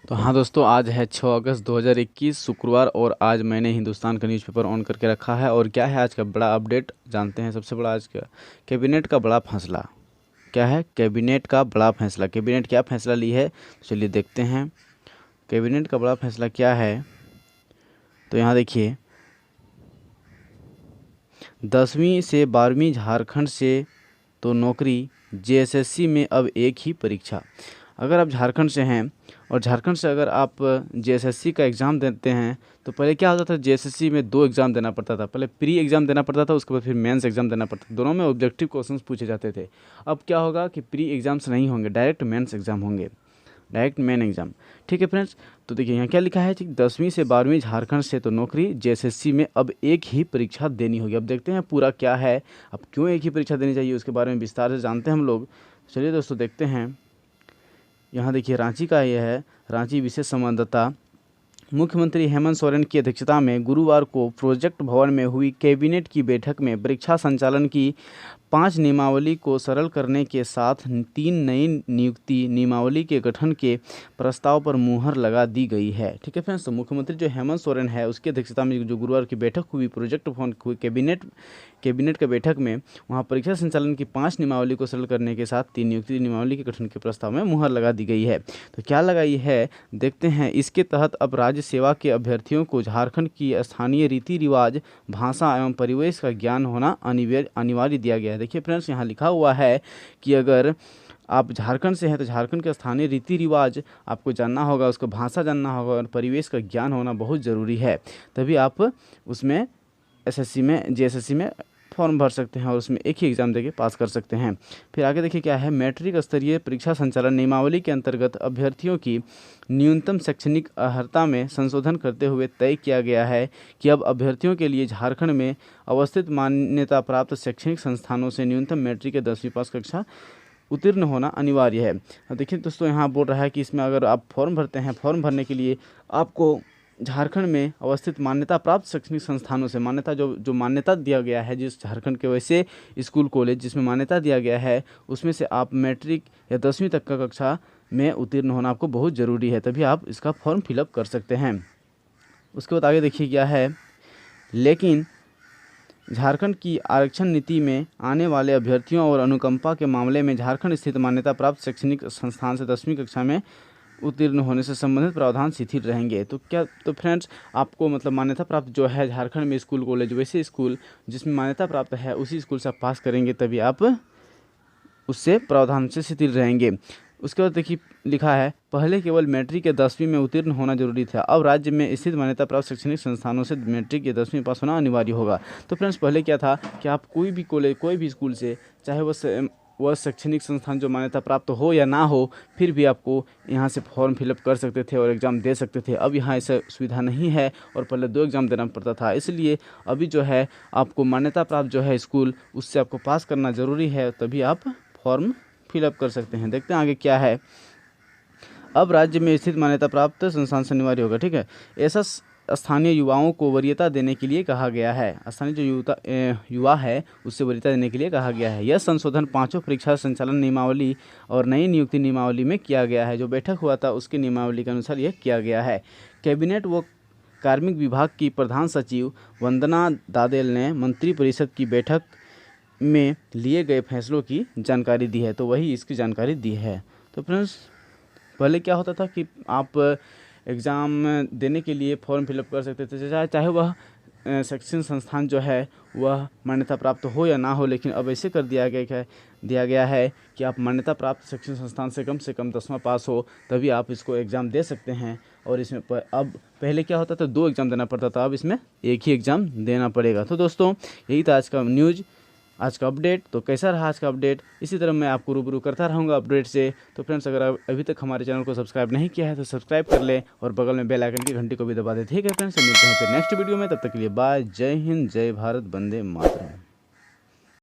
तो हाँ दोस्तों, आज है 6 अगस्त 2021 शुक्रवार और आज मैंने हिंदुस्तान का न्यूज़पेपर ऑन करके रखा है। और क्या है आज का बड़ा अपडेट जानते हैं। सबसे बड़ा आज का कैबिनेट का बड़ा फैसला क्या है। कैबिनेट का बड़ा फैसला, कैबिनेट क्या फैसला ली है, चलिए देखते हैं कैबिनेट का बड़ा फैसला क्या है। तो यहाँ देखिए, 10वीं से 12वीं झारखंड से तो नौकरी, जेएसएससी में अब एक ही परीक्षा। अगर आप झारखंड से हैं और झारखंड से अगर आप जेएसएससी का एग्ज़ाम देते हैं तो पहले क्या होता था, जेएसएससी में 2 एग्ज़ाम देना पड़ता था। पहले प्री एग्ज़ाम देना पड़ता था, उसके बाद फिर मेंस एग्ज़ाम देना पड़ता था। दोनों में ऑब्जेक्टिव क्वेश्चंस पूछे जाते थे। अब क्या होगा कि प्री एग्ज़ाम्स नहीं होंगे, डायरेक्ट मेंस एग्ज़ाम होंगे, डायरेक्ट मेन एग्ज़ाम। ठीक है फ्रेंड्स, तो देखिए यहाँ क्या लिखा है कि 10वीं से 12वीं झारखंड से तो नौकरी, जेएसएससी में अब एक ही परीक्षा देनी होगी। अब देखते हैं पूरा क्या है, अब क्यों एक ही परीक्षा देनी चाहिए उसके बारे में विस्तार से जानते हैं हम लोग। चलिए दोस्तों देखते हैं। यहाँ देखिए रांची का यह है, रांची विशेष संवाददाता। मुख्यमंत्री हेमंत सोरेन की अध्यक्षता में गुरुवार को प्रोजेक्ट भवन में हुई कैबिनेट की बैठक में परीक्षा संचालन की 5 नियमावली को सरल करने के साथ 3 नई नियुक्ति नियमावली के गठन के प्रस्ताव पर मुहर लगा दी गई है। ठीक है फ्रेंड्स, तो मुख्यमंत्री जो हेमंत सोरेन है उसकी अध्यक्षता में जो गुरुवार की बैठक हुई प्रोजेक्ट भवन हुई कैबिनेट के बैठक में, वहाँ परीक्षा संचालन की 5 नियमावली को सरल करने के साथ 3 नियुक्ति नियमावली के गठन के प्रस्ताव में मुहर लगा दी गई है। तो क्या लगाई है देखते हैं। इसके तहत अब राज्य सेवा के अभ्यर्थियों को झारखंड की स्थानीय रीति रिवाज, भाषा एवं परिवेश का ज्ञान होना अनिवार्य दिया गया है। देखिए फ्रेंड्स, यहाँ लिखा हुआ है कि अगर आप झारखंड से हैं तो झारखंड के स्थानीय रीति रिवाज आपको जानना होगा, उसको भाषा जानना होगा और परिवेश का ज्ञान होना बहुत ज़रूरी है। तभी आप उसमें एसएससी में, जेएसएससी में फॉर्म भर सकते हैं और उसमें एक ही एग्ज़ाम देके पास कर सकते हैं। फिर आगे देखिए क्या है। मैट्रिक स्तरीय परीक्षा संचालन नियमावली के अंतर्गत अभ्यर्थियों की न्यूनतम शैक्षणिक अर्हता में संशोधन करते हुए तय किया गया है कि अब अभ्यर्थियों के लिए झारखंड में अवस्थित मान्यता प्राप्त शैक्षणिक संस्थानों से न्यूनतम मैट्रिक या 10वीं पास कक्षा उत्तीर्ण होना अनिवार्य है। अब देखिए दोस्तों, यहाँ बोल रहा है कि इसमें अगर आप फॉर्म भरते हैं, फॉर्म भरने के लिए आपको झारखंड में अवस्थित मान्यता प्राप्त शैक्षणिक संस्थानों से मान्यता जो मान्यता दिया गया है, जिस झारखंड के वैसे स्कूल कॉलेज जिसमें मान्यता दिया गया है उसमें से आप मैट्रिक या 10वीं तक का कक्षा में उत्तीर्ण होना आपको बहुत ज़रूरी है, तभी आप इसका फॉर्म फिलअप कर सकते हैं। उसके बाद आगे देखिए क्या है। लेकिन झारखंड की आरक्षण नीति में आने वाले अभ्यर्थियों और अनुकंपा के मामले में झारखंड स्थित मान्यता प्राप्त शैक्षणिक संस्थान से 10वीं कक्षा में उत्तीर्ण होने से संबंधित प्रावधान शिथिल रहेंगे। तो क्या, तो फ्रेंड्स आपको मतलब मान्यता प्राप्त जो है झारखंड में स्कूल कॉलेज, वैसे स्कूल जिसमें मान्यता प्राप्त है उसी स्कूल से आप पास करेंगे तभी आप उससे प्रावधान से शिथिल रहेंगे। उसके बाद देखिए लिखा है, पहले केवल मैट्रिक या 10वीं में उत्तीर्ण होना जरूरी था, अब राज्य में स्थित मान्यता प्राप्त शैक्षणिक संस्थानों से मैट्रिक या 10वीं पास होना अनिवार्य होगा। तो फ्रेंड्स पहले क्या था कि आप कोई भी कॉलेज, कोई भी स्कूल से, चाहे वह शैक्षणिक संस्थान जो मान्यता प्राप्त हो या ना हो, फिर भी आपको यहाँ से फॉर्म फिलअप कर सकते थे और एग्ज़ाम दे सकते थे। अब यहाँ ऐसा सुविधा नहीं है और पहले 2 एग्ज़ाम देना पड़ता था, इसलिए अभी जो है आपको मान्यता प्राप्त जो है स्कूल, उससे आपको पास करना ज़रूरी है, तभी आप फॉर्म फिलअप कर सकते हैं। देखते हैं आगे क्या है। अब राज्य में स्थित मान्यता प्राप्त संस्थान से अनिवार्य होगा। ठीक है, ऐसा स्थानीय युवाओं को वरीयता देने के लिए कहा गया है। स्थानीय जो युवा है उससे वरीयता देने के लिए कहा गया है। यह संशोधन 5 परीक्षा संचालन नियमावली और नई नियुक्ति नियमावली में किया गया है। जो बैठक हुआ था उसकी नियमावली के अनुसार यह किया गया है। कैबिनेट व कार्मिक विभाग की प्रधान सचिव वंदना दादेल ने मंत्रिपरिषद की बैठक में लिए गए फैसलों की जानकारी दी है, तो वही इसकी जानकारी दी है। तो फ्रेंड्स पहले क्या होता था कि आप एग्ज़ाम देने के लिए फॉर्म फिलअप कर सकते थे, चाहे वह शैक्षणिक संस्थान जो है वह मान्यता प्राप्त हो या ना हो, लेकिन अब ऐसे कर दिया गया है कि आप मान्यता प्राप्त शैक्षणिक संस्थान से कम 10वां पास हो तभी आप इसको एग्ज़ाम दे सकते हैं। और इसमें अब पहले क्या होता था, 2 एग्ज़ाम देना पड़ता था, अब इसमें एक ही एग्ज़ाम देना पड़ेगा। तो दोस्तों यही था आज का न्यूज़, आज का अपडेट। तो कैसा रहा आज का अपडेट, इसी तरह मैं आपको रूबरू करता रहूँगा अपडेट से। तो फ्रेंड्स अगर आप अभी तक हमारे चैनल को सब्सक्राइब नहीं किया है तो सब्सक्राइब कर लें और बगल में बेल आइकन की घंटी को भी दबा दें। ठीक है फ्रेंड्स, मिलते हैं फिर नेक्स्ट वीडियो में, तब तक के लिए बाय। जय हिंद, जय भारत, वंदे मातरम।